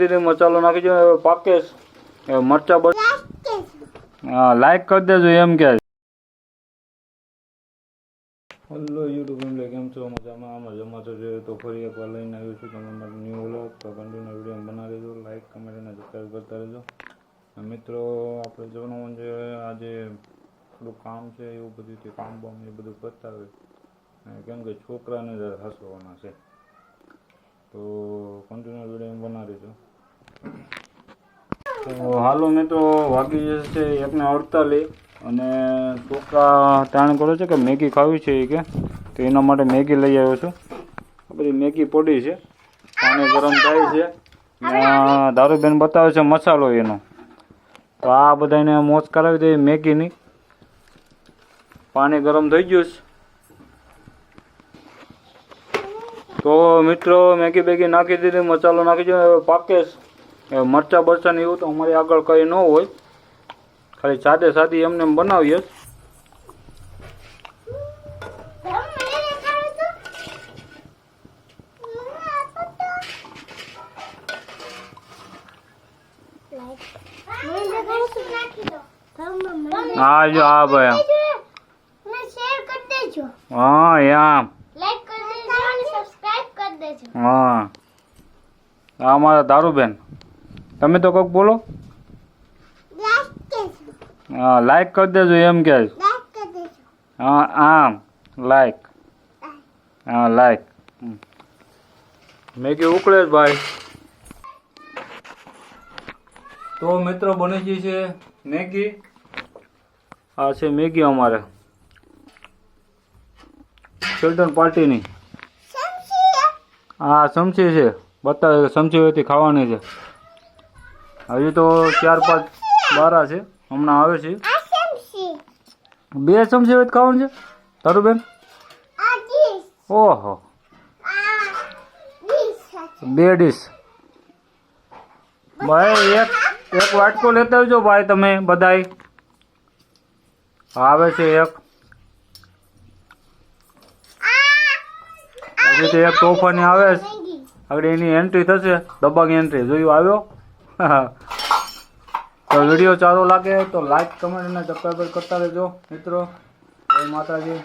મસાલો નાખી દો, પાકે મરચા લાઈક કરી દેજો એમ કે. હેલો યુટ્યુબ ફેમિલી, કેમ છો? મજામાં? આમાં જમાતો જોઈએ તો ફરી એકવાર લઈને આવ્યું છું તમારા માટે ન્યૂ વ્લોગ. તો કન્ટિન્યુ વિડીયો બનાવી દેજો, લાઈક કમેન્ટ અને સબસ્ક્રાઈબ કરતા રહેજો. મિત્રો, આપણે જવાનું છે આજે થોડું કામ છે, એવું બધું તે કામ બામ એ બધું કરતા હોય, કેમ કે છોકરાને જ હસવાના છે. તો કન્ટિન્યુ વિડીયો બનાવી દેજો. તો હાલો મિત્રો, વાગી જશે 1:48 અને છોકરા તાણ કરે છે કે મેગી ખાવી છે કે, તો એના માટે મેગી લઈ આવ્યો છું. બધી મેગી પડી છે, પાણી ગરમ થાય છે. દારૂબેન બતાવે છે મસાલો એનો, તો આ બધાને મોજ કરાવી દઈએ મેગીની. પાણી ગરમ થઈ ગયું છે. તો મિત્રો, મેગી બેગી નાખી દીધી, મસાલો નાખી દીધો, પાકે મરચા બરચા ને એવું તો અમારી આગળ કંઈ ન હોય, ખાલી સાદે સાદી એમને એમ બનાવીએ. હા જો, હા ભાઈ, હા યામ, હા અમારા દારૂબેન. તમે તો કોક બોલો. હા, લાઈક કરી દેજો એમ કે. હા આમ લાઈક, હા લાઈક. મેગી ઉકળે જ ભાઈ. તો મિત્રો, બની ગઈ છે મેગી. આ છે મેગી અમારે ચિલ્ડ્રન પાર્ટીની. હા સમસી છે, બતાવે સમસી હોયથી ખાવાની છે. હજી તો 4-5 બારા છે, હમણાં આવે છે. 2 ચમચી હોય ખાવાનું છે તારું બેન? ઓહો, 2 ડીશ ભાઈ. એક વાટકો લેતા આવજો ભાઈ તમે બધાય. આવે છે એક, હજી તો એક તોફાની આવે છે. આગળ એની એન્ટ્રી થશે, દબાંગ એન્ટ્રી. જોયું આવ્યો. તો વિડીયો સારો લાગે તો લાઈક કમેન્ટ અને સબસ્ક્રાઈબ કરતા રહેજો મિત્રો. જય માતાજી.